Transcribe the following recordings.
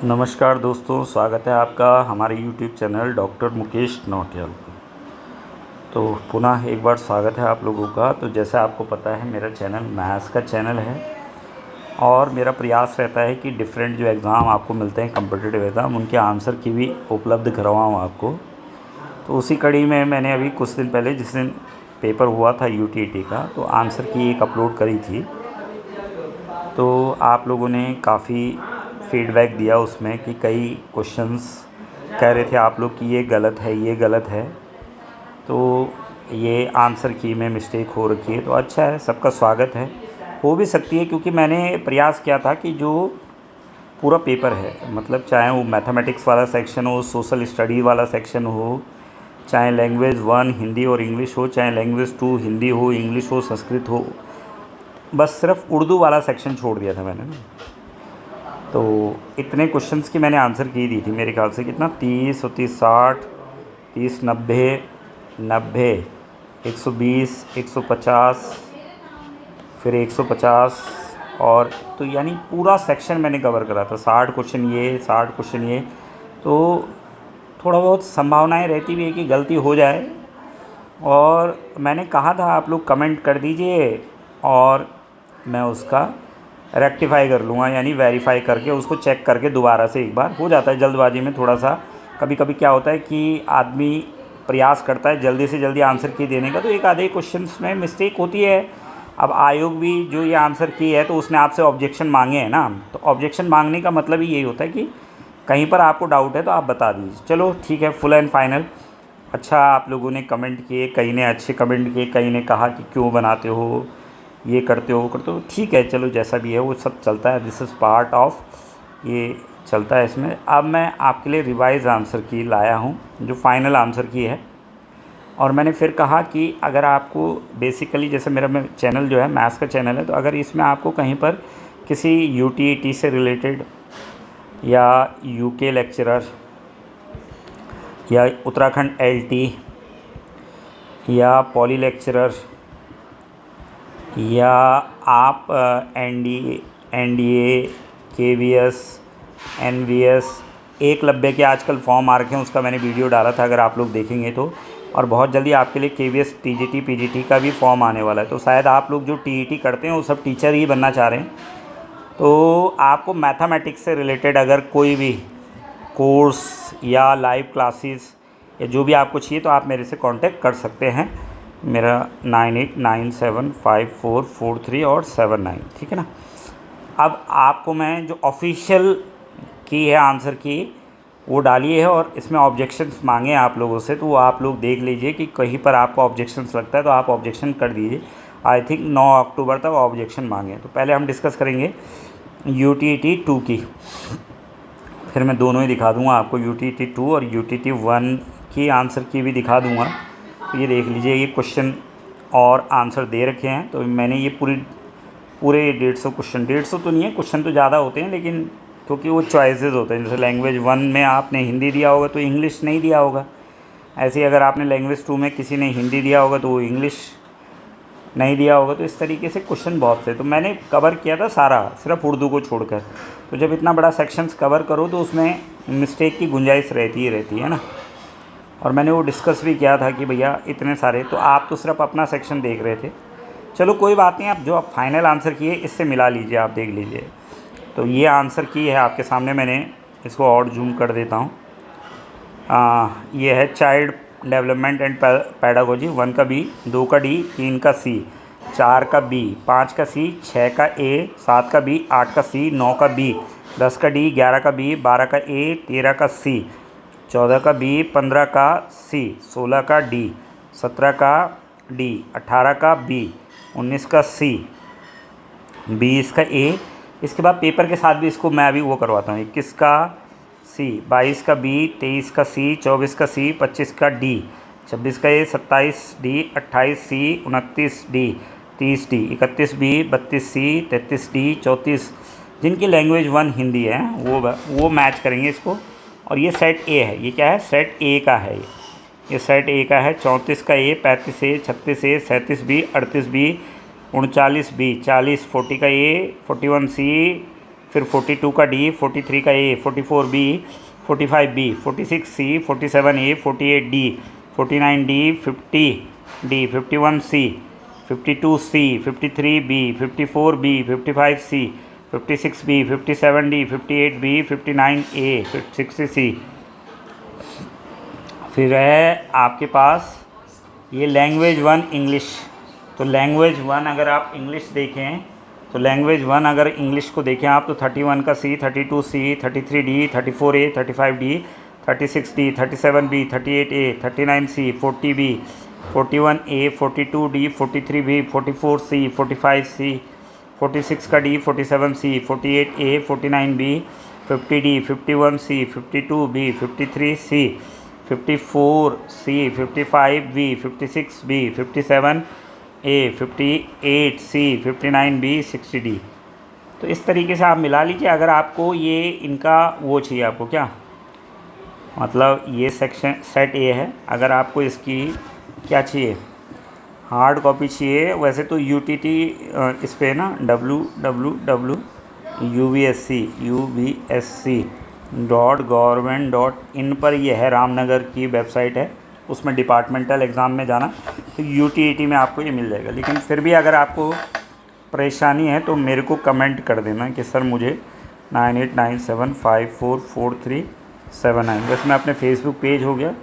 नमस्कार दोस्तों, स्वागत है आपका हमारे YouTube channel doctor Mukesh Nautiyal पर। तो पुनः एक बार स्वागत है आप लोगों का। तो जैसा आपको पता है, मेरा चैनल मैथ्स का चैनल है और मेरा प्रयास रहता है कि डिफरेंट जो एग्ज़ाम आपको मिलते हैं, कॉम्पिटिटिव एग्ज़ाम, उनके आंसर की भी उपलब्ध करवाऊँ आपको। तो उसी कड़ी में मैंने अभी कुछ दिन पहले, जिस दिन पेपर हुआ था UTT का, तो आंसर की एक अपलोड करी थी। तो आप लोगों ने काफ़ी फीडबैक दिया उसमें कि कई क्वेश्चंस कह रहे थे आप लोग कि ये गलत है, ये गलत है, तो ये आंसर की में मिस्टेक हो रखी है। तो अच्छा है, सबका स्वागत है। हो भी सकती है क्योंकि मैंने प्रयास किया था कि जो पूरा पेपर है, मतलब चाहे वो मैथमेटिक्स वाला सेक्शन हो, सोशल स्टडी वाला सेक्शन हो, चाहे लैंग्वेज 1 हिंदी और इंग्लिश हो, चाहे लैंग्वेज 2 हिंदी हो, इंग्लिश हो, संस्कृत हो, बस सिर्फ उर्दू वाला सेक्शन छोड़ दिया था मैंने ना। तो इतने क्वेश्चंस की मैंने आंसर की दी थी, मेरे ख्याल से कितना 30 और 30 60, 30 90 120 150, फिर 150, और तो यानी पूरा सेक्शन मैंने कवर करा था। 60 क्वेश्चन ये, 60 क्वेश्चन ये। तो थोड़ा बहुत संभावनाएं रहती भी है कि गलती हो जाए, और मैंने कहा था आप लोग कमेंट कर दीजिए और मैं उसका रेक्टिफाई कर लूँगा, यानी वेरीफाई करके उसको चेक करके दोबारा से एक बार। हो जाता है जल्दबाजी में थोड़ा सा, कभी कभी क्या होता है कि आदमी प्रयास करता है जल्दी से जल्दी आंसर की देने का, तो एक आधे क्वेश्चंस में मिस्टेक होती है। अब आयोग भी जो ये आंसर की है, तो उसने आपसे ऑब्जेक्शन मांगे हैं ना, तो ऑब्जेक्शन मांगने का मतलब ही यही होता है कि कहीं पर आपको डाउट है तो आप बता दीजिए। चलो ठीक है, फुल एंड फाइनल। अच्छा, आप लोगों ने कमेंट किए, कई ने अच्छे कमेंट किए, कई ने कहा कि क्यों बनाते हो, ये करते हो, वो करते हो। ठीक है, चलो जैसा भी है वो सब चलता है, दिस इज़ पार्ट ऑफ, ये चलता है इसमें। अब मैं आपके लिए रिवाइज आंसर की लाया हूँ, जो फाइनल आंसर की है। और मैंने फिर कहा कि अगर आपको बेसिकली, जैसे मेरा चैनल जो है मैथ्स का चैनल है, तो अगर इसमें आपको कहीं पर किसी UTT से रिलेटेड या UK लेक्चरर या उत्तराखंड LT या पॉली लेक्चरर, या आप NDA KVS NVS एकलव्य के आजकल फॉर्म आ रखे हैं, उसका मैंने वीडियो डाला था, अगर आप लोग देखेंगे तो। और बहुत जल्दी आपके लिए KVS TGT PGT का भी फॉर्म आने वाला है। तो शायद आप लोग जो TET करते हैं वो सब टीचर ही बनना चाह रहे हैं, तो आपको मैथमेटिक्स से रिलेटेड अगर कोई भी कोर्स या लाइव क्लासेस या जो भी आपको चाहिए, तो आप मेरे से कांटेक्ट कर सकते हैं। मेरा 98975443 और 79, ठीक है ना। अब आपको मैं जो ऑफिशियल की है आंसर की, वो डाली है, और इसमें ऑब्जेक्शंस मांगे आप लोगों से, तो वो आप लोग देख लीजिए कि कहीं पर आपको ऑब्जेक्शंस लगता है तो आप ऑब्जेक्शन कर दीजिए। आई थिंक 9 अक्टूबर तक ऑब्जेक्शन मांगे। तो पहले हम डिस्कस करेंगे UTT 2 की, फिर मैं दोनों ही दिखा दूंगा आपको, UTT 2 और UTT 1 की आंसर की भी दिखा दूंगा। तो ये देख लीजिए, ये क्वेश्चन और आंसर दे रखे हैं। तो मैंने ये पूरे 150 क्वेश्चन, 150 तो नहीं है, क्वेश्चन तो ज़्यादा होते हैं, लेकिन क्योंकि वो चॉइसेस होते हैं। जैसे लैंग्वेज 1 में आपने हिंदी दिया होगा तो इंग्लिश नहीं दिया होगा, ऐसे ही अगर आपने लैंग्वेज 2 में किसी ने हिंदी दिया होगा तो वो इंग्लिश नहीं दिया होगा। तो इस तरीके से क्वेश्चन बहुत थे, तो मैंने कवर किया था सारा, सिर्फ उर्दू को छोड़कर। तो जब इतना बड़ा सेक्शंस कवर करो तो उसमें मिस्टेक की गुंजाइश रहती ही रहती है ना। और मैंने वो डिस्कस भी किया था कि भैया इतने सारे, तो आप तो सिर्फ अपना सेक्शन देख रहे थे। चलो कोई बात नहीं, आप जो आप फाइनल आंसर किए इससे मिला लीजिए, आप देख लीजिए। तो ये आंसर की है आपके सामने, मैंने इसको और जूम कर देता हूँ। ये है चाइल्ड डेवलपमेंट एंड पैडागोजी, 1 का B, 2 का D, 3 का C, 4 का B, 5 का C, 6 का A, 7 का B, 8 का C, 9 का B, 10 का D, 11 का B, 12 का A, 13 का C, 14 का B, 15 का C, 16 का D, 17 का D, 18 का B, 19 का C, 20 का A। इसके बाद पेपर के साथ भी इसको मैं अभी वो करवाता हूँ। 21 का C, 22 का B, 23 का C, 24 का C, 25 का D, 26 का A, 27 D, 28 C, 29 D, 30 D, 31 B, 32 C, 33 D, 34, जिनकी लैंग्वेज 1 हिंदी है वो मैच करेंगे इसको। और ये सेट A है, ये क्या है, सेट A का है, ये सेट A का है। 34 का A, 35 A, 36 A, 37 B, 38 B, 39 B, 40, 40 का A, 41 C, फिर 42 का डी, 43 का ए, 44 बी, 45 बी, 46 सी, 47 ए, 48 डी, 49 डी, 50 डी, 51 सी, 52 सी, 53 बी, 54 बी, 55 सी, 56 बी, 57 डी, 58 बी, 59 ए, 60 सी। फिर है आपके पास ये लैंग्वेज 1 इंग्लिश। तो लैंग्वेज 1 अगर आप इंग्लिश देखें तो लैंग्वेज 1 अगर इंग्लिश को देखें आप तो 31 का सी, 32 सी, 33 डी, 34 ए, 35 डी, 36 डी, 37 बी, 38 ए, 39 सी, 40 बी, 41 ए, 42 डी, 43 बी, 44 सी, 45 सी, 46 का डी, 47 सी, 48 ए, 49 बी, 50 डी, 51 सी, 52 बी, 53 सी, 54 सी, 55 बी, 56 बी, 57 ए, 58 सी, 59 बी, 60 डी। तो इस तरीके से आप मिला लीजिए। अगर आपको ये इनका वो चाहिए, आपको क्या मतलब ये सेक्शन सेट ए है, अगर आपको इसकी क्या चाहिए हार्ड कॉपी चाहिए, वैसे तो UTT इस पे ना www.ubsc.government.in पर ये है, रामनगर की वेबसाइट है, उसमें डिपार्टमेंटल एग्ज़ाम में जाना तो UTT में आपको ये मिल जाएगा। लेकिन फिर भी अगर आपको परेशानी है तो मेरे को कमेंट कर देना कि सर मुझे 9897544379, वैसे मैं अपने फेसबुक पेज हो गया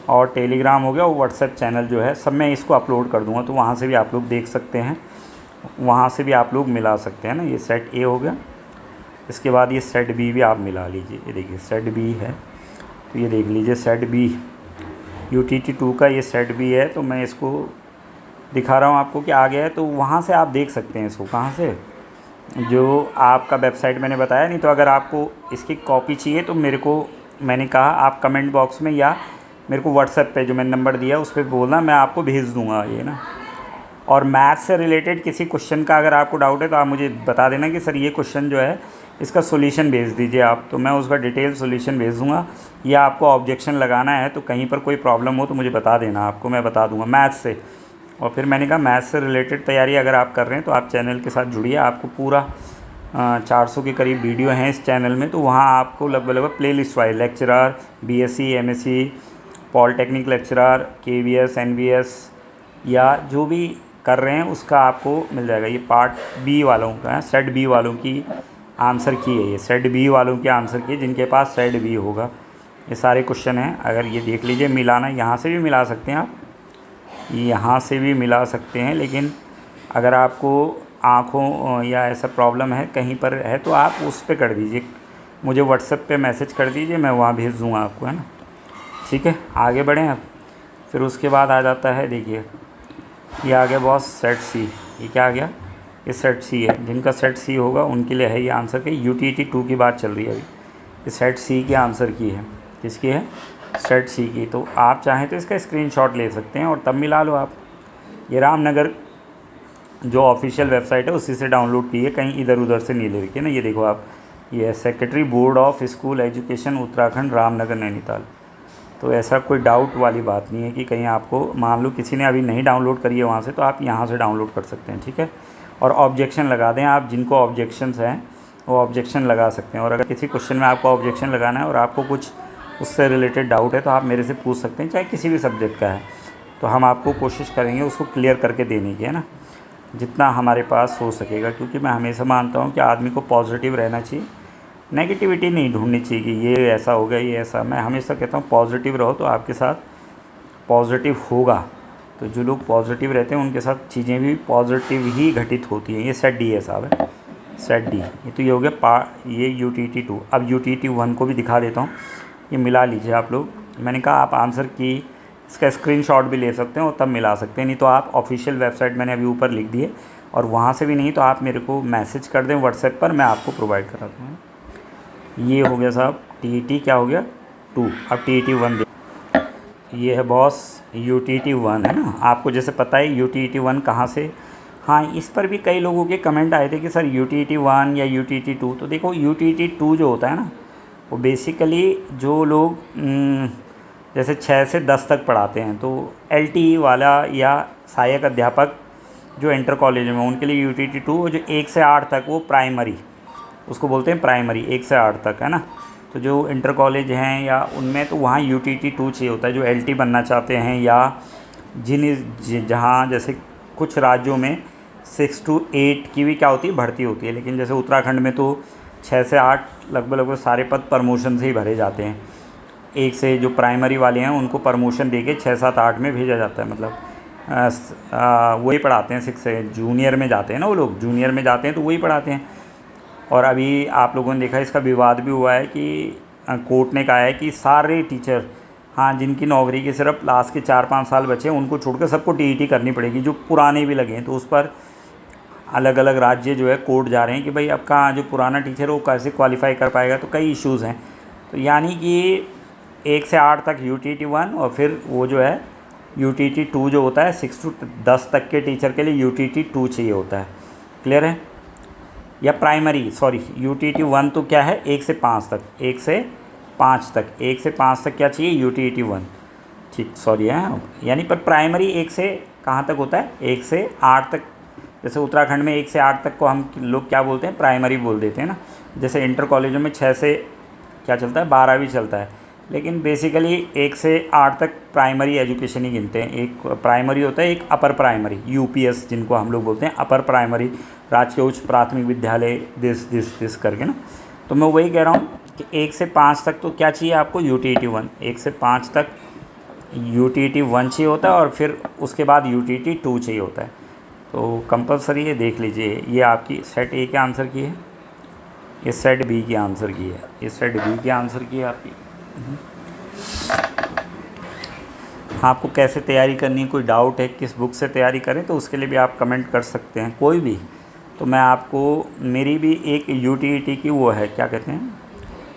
और टेलीग्राम हो गया और व्हाट्सएप चैनल जो है सब मैं इसको अपलोड कर दूंगा, तो वहाँ से भी आप लोग देख सकते हैं, वहाँ से भी आप लोग मिला सकते हैं ना। ये सेट ए हो गया, इसके बाद ये सेट बी भी आप मिला लीजिए। ये देखिए सेट बी है, तो ये देख लीजिए सेट बी UTT 2 का ये सेट बी है। तो मैं इसको दिखा रहा हूँ आपको कि आ गया है, तो वहाँ से आप देख सकते हैं इसको। कहाँ से? जो आपका वेबसाइट मैंने बताया। नहीं तो अगर आपको इसकी कॉपी चाहिए तो मेरे को, मैंने कहा आप कमेंट बॉक्स में या मेरे को व्हाट्सएप पे जो मैंने नंबर दिया उस पर बोलना, मैं आपको भेज दूँगा ये ना। और मैथ से रिलेटेड किसी क्वेश्चन का अगर आपको डाउट है तो आप मुझे बता देना कि सर ये क्वेश्चन जो है इसका सॉल्यूशन भेज दीजिए आप, तो मैं उसका डिटेल सॉल्यूशन भेज दूँगा। या आपको ऑब्जेक्शन लगाना है तो कहीं पर कोई प्रॉब्लम हो तो मुझे बता देना, आपको मैं बता दूँगा मैथ से। और फिर मैंने कहा मैथ से रिलेटेड तैयारी अगर आप कर रहे हैं तो आप चैनल के साथ जुड़िए। आपको पूरा 400 के करीब वीडियो हैं इस चैनल में, तो वहाँ आपको लगभग playlist wise lecturer, BSc, MSc, polytechnic lecturer, KVS, NVS या जो भी कर रहे हैं उसका आपको मिल जाएगा। ये पार्ट बी वालों का है, सेट बी वालों की आंसर की है, ये सेट बी वालों की आंसर की, जिनके पास सेट बी होगा। ये सारे क्वेश्चन हैं, अगर ये देख लीजिए। मिलाना यहाँ से भी मिला सकते हैं आप, यहाँ से भी मिला सकते हैं, लेकिन अगर आपको आँखों या ऐसा प्रॉब्लम है कहीं पर है तो आप उस पर कर दीजिए, मुझे व्हाट्सएप पे मैसेज कर दीजिए, मैं वहाँ भेज दूँगा आपको, है ना। ठीक है, आगे बढ़ें अब। फिर उसके बाद आ जाता है, देखिए ये आ गया बॉस सेट सी। ये क्या आ गया? ये सेट सी है। जिनका सेट सी होगा उनके लिए है ये आंसर की। UTT 2 की बात चल रही है अभी। ये सेट सी के आंसर की है। किसकी है? सेट सी की। तो आप चाहें तो इसका स्क्रीनशॉट ले सकते हैं और तब मिला लो आप। ये रामनगर जो ऑफिशियल वेबसाइट है उसी से डाउनलोड की है, कहीं इधर उधर से नहीं ले रखी है ना। ये देखो आप, ये secretary board of school education Uttarakhand Ramnagar Nainital. तो ऐसा कोई डाउट वाली बात नहीं है कि कहीं आपको मान लो किसी ने अभी नहीं डाउनलोड करी है वहाँ से, तो आप यहाँ से डाउनलोड कर सकते हैं। ठीक है, और ऑब्जेक्शन लगा दें आप, जिनको ऑब्जेक्शंस हैं वो ऑब्जेक्शन लगा सकते हैं। और अगर किसी क्वेश्चन में आपको ऑब्जेक्शन लगाना है और आपको कुछ उससे रिलेटेड डाउट है तो आप मेरे से पूछ सकते हैं, चाहे किसी भी सब्जेक्ट का है, तो हम आपको कोशिश करेंगे उसको क्लियर करके देने की, है ना, जितना हमारे पास हो सकेगा। क्योंकि मैं हमेशा मानता हूँ कि आदमी को पॉजिटिव रहना चाहिए, नेगेटिविटी नहीं ढूंढनी चाहिए कि ये ऐसा हो गया, ये ऐसा। मैं हमेशा कहता हूँ पॉजिटिव रहो तो आपके साथ पॉजिटिव होगा। तो जो लोग पॉजिटिव रहते हैं उनके साथ चीज़ें भी पॉजिटिव ही घटित होती हैं। ये सेट डी है साहब, है सेट डी। ये तो ये हो गया ये UTT 2। अब UTT 1 को भी दिखा देता हूँ, ये मिला लीजिए आप लोग। मैंने कहा आप आंसर की इसका स्क्रीनशॉट भी ले सकते हैं और तब मिला सकते हैं। नहीं तो आप ऑफिशियल वेबसाइट मैंने अभी ऊपर लिख दी है, और वहाँ से भी नहीं तो आप मेरे को मैसेज कर दें व्हाट्सएप पर, मैं आपको प्रोवाइड कराता हूँ। ये हो गया साहब TET क्या हो गया 2। अब TET 1 ये है बॉस UTT 1, है ना। आपको जैसे पता है UTT 1 कहाँ से, हाँ इस पर भी कई लोगों के कमेंट आए थे कि सर UTT 1 या UTT 2। तो देखो UTT 2 जो होता है ना, वो बेसिकली जो लोग जैसे 6 से 10 तक पढ़ाते हैं, तो LTE वाला या सहायक अध्यापक जो इंटर कॉलेज में, उनके लिए UTT 2। जो 1 से 8 तक वो प्राइमरी, उसको बोलते हैं प्राइमरी, 1 से 8 तक, है ना। तो जो इंटर कॉलेज हैं या उनमें तो वहाँ UTT 2 चाहिए होता है, जो LT बनना चाहते हैं या जहाँ जैसे कुछ राज्यों में 6 to 8 की भी क्या होती है, भर्ती होती है, लेकिन जैसे उत्तराखंड में तो 6 से 8 लगभग सारे पद प्रमोशन से ही भरे जाते हैं। 1 से जो प्राइमरी वाले हैं उनको प्रमोशन देके 6, 7, 8 में भेजा जाता है, मतलब वही पढ़ाते हैं। 6 से जूनियर में जाते हैं ना, वो लोग जूनियर में जाते हैं तो वही पढ़ाते हैं। और अभी आप लोगों ने देखा इसका विवाद भी हुआ है कि कोर्ट ने कहा है कि सारे टीचर, हाँ, जिनकी नौकरी के सिर्फ लास्ट के 4-5 साल बचे हैं उनको छोड़कर सबको TET करनी पड़ेगी, जो पुराने भी लगे हैं। तो उस पर अलग अलग राज्य जो है कोर्ट जा रहे हैं कि भाई अब कहाँ जो पुराना टीचर है वो कैसे क्वालिफाई कर पाएगा। तो कई इश्यूज़ हैं। तो यानी कि 1 से 8 तक UTT 1 और फिर वो जो है UTT 2 जो होता है 6 to 10 तक के टीचर के लिए UTT 2 चाहिए होता है। क्लियर है? या प्राइमरी, सॉरी, UTT 1 तो क्या है 1 से 5 तक, 1 से 5 तक, 1 से 5 तक क्या चाहिए UTT 1, ठीक, सॉरी है। यानी पर प्राइमरी 1 से कहाँ तक होता है, 1 से 8 तक। जैसे उत्तराखंड में 1 से 8 तक को हम लोग क्या बोलते हैं, प्राइमरी बोल देते हैं ना। जैसे इंटर कॉलेजों में 6 से क्या चलता है, 12 भी चलता है, लेकिन बेसिकली 1 से 8 तक प्राइमरी एजुकेशन ही गिनते हैं। एक प्राइमरी होता है, एक अपर प्राइमरी, UPS जिनको हम लोग बोलते हैं, अपर प्राइमरी, राजकीय उच्च प्राथमिक विद्यालय, दिस करके ना। तो मैं वही कह रहा हूँ कि 1 से 5 तक तो क्या चाहिए आपको, UTT 1, 1 से 5 तक UTT 1 चाहिए होता है और फिर उसके बाद UTT 2 चाहिए होता है। तो कंपलसरी ये देख लीजिए, ये आपकी सेट A के आंसर की है, ये सेट B की आंसर की है, ये सेट B की आंसर की है आपकी। आपको कैसे तैयारी करनी है, कोई डाउट है किस बुक से तैयारी करें, तो उसके लिए भी आप कमेंट कर सकते हैं, कोई भी। तो मैं आपको, मेरी भी एक UTT की वो है, क्या कहते हैं,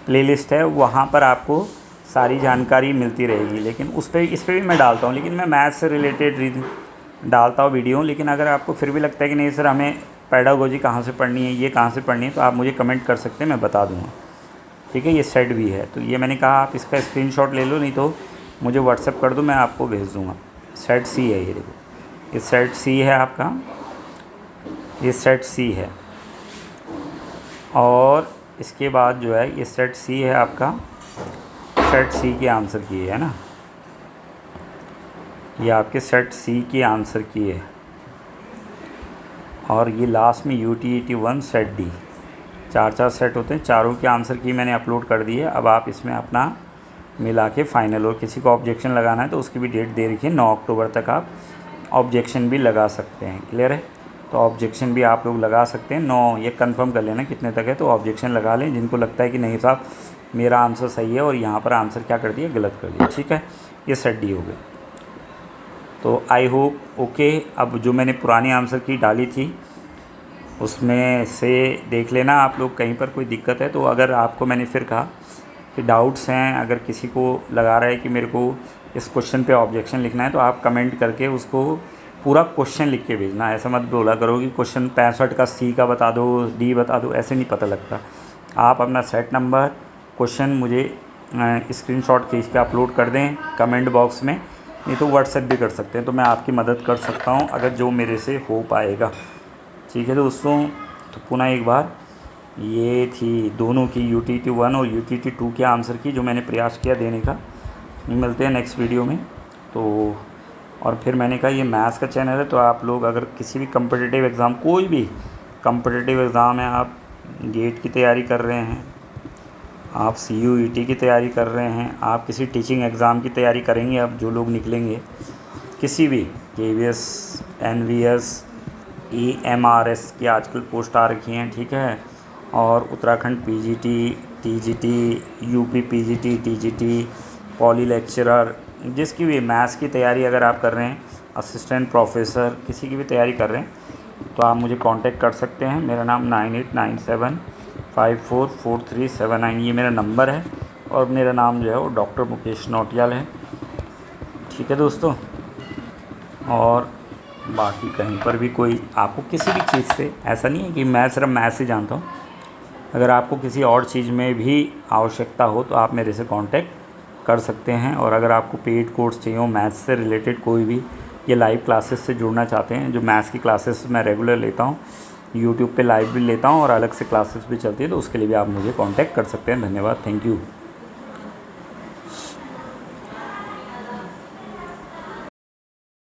प्लेलिस्ट है, वहाँ पर आपको सारी जानकारी मिलती रहेगी। लेकिन उस पर, इस पर भी मैं डालता हूँ, लेकिन मैं मैथ्स से रिलेटेड डालता हूँ वीडियो। लेकिन अगर आपको फिर भी लगता है कि नहीं सर हमें पेडागोजी कहाँ से पढ़नी है, ये कहाँ से पढ़नी है, तो आप मुझे कमेंट कर सकते हैं, मैं बता दूँगा, ठीक है। ये सेट भी है, तो ये मैंने कहा आप इसका स्क्रीनशॉट ले लो, नहीं तो मुझे व्हाट्सएप कर दो, मैं आपको भेज दूँगा। सेट C है ये, देखो, ये सेट C है आपका, ये सेट C है। और इसके बाद जो है ये सेट C है आपका, सेट C के आंसर की है ना, ये आपके सेट C की आंसर की है। और ये लास्ट में UTT 1 सेट D, 4 सेट होते हैं, चारों के आंसर की मैंने अपलोड कर दी है। अब आप इसमें अपना मिला के फाइनल, और किसी को ऑब्जेक्शन लगाना है तो उसकी भी डेट दे रखी है, 9 अक्टूबर तक आप ऑब्जेक्शन भी लगा सकते हैं। क्लियर है? तो ऑब्जेक्शन भी आप लोग लगा सकते हैं, 9, ये कंफर्म कर लेना कितने तक है, तो ऑब्जेक्शन लगा लें जिनको लगता है कि नहीं साहब मेरा आंसर सही है और यहाँ पर आंसर क्या कर दिया, गलत कर दिया, ठीक है। ये सेट D हो गए। तो आई होप ओके। अब जो मैंने पुरानी आंसर की डाली थी उसमें से देख लेना आप लोग, कहीं पर कोई दिक्कत है तो। अगर आपको मैंने फिर कहा कि डाउट्स हैं, अगर किसी को लगा रहा है कि मेरे को इस क्वेश्चन पे ऑब्जेक्शन लिखना है, तो आप कमेंट करके उसको पूरा क्वेश्चन लिख के भेजना। ऐसा मत बोला करो कि क्वेश्चन 65 का C का बता दो, D बता दो, ऐसे नहीं पता लगता। आप अपना सेट नंबर, क्वेश्चन मुझे स्क्रीनशॉट खींच के अपलोड कर दें कमेंट बॉक्स में, नहीं तो व्हाट्सएप भी कर सकते हैं, तो मैं आपकी मदद कर सकता हूँ अगर जो मेरे से हो पाएगा, ठीक है दोस्तों। तो पुनः एक बार, ये थी दोनों की UTT 1 और UTT 2 के आंसर की, जो मैंने प्रयास किया देने का। मिलते हैं नेक्स्ट वीडियो में। तो और फिर मैंने कहा ये मैथ्स का चैनल है, तो आप लोग अगर किसी भी कम्पिटिटिव एग्ज़ाम, कोई भी कम्पिटिटिव एग्ज़ाम है, आप गेट की तैयारी कर रहे हैं, आप CUET की तैयारी कर रहे हैं, आप किसी टीचिंग एग्ज़ाम की तैयारी करेंगे, अब जो लोग निकलेंगे किसी भी KVS, NVS, EMRS की आजकल पोस्ट आ रखी हैं, ठीक है। और Uttarakhand PGT, TGT, UP PGT, TGT, poly lecturer, जिसकी भी मैथ्स की तैयारी अगर आप कर रहे हैं, असिस्टेंट प्रोफेसर, किसी की भी तैयारी कर रहे हैं, तो आप मुझे कांटेक्ट कर सकते हैं। मेरा नाम 9897544379, ये मेरा नंबर है। और मेरा नाम जो है वो डॉक्टर मुकेश नौटियाल है, ठीक है दोस्तों। और बाकी कहीं पर भी कोई आपको किसी भी चीज़ से, ऐसा नहीं है कि मैं सिर्फ मैथ्स ही जानता हूँ, अगर आपको किसी और चीज़ में भी आवश्यकता हो तो आप मेरे से कांटेक्ट कर सकते हैं। और अगर आपको पेड कोर्स चाहिए हो मैथ्स से रिलेटेड कोई भी, ये लाइव क्लासेस से जुड़ना चाहते हैं, जो मैथ्स की क्लासेस मैं रेगुलर लेता हूँ, यूट्यूब पे लाइव भी लेता हूँ और अलग से क्लासेस भी चलती है, तो उसके लिए भी आप मुझे कांटेक्ट कर सकते हैं। धन्यवाद, थैंक यू।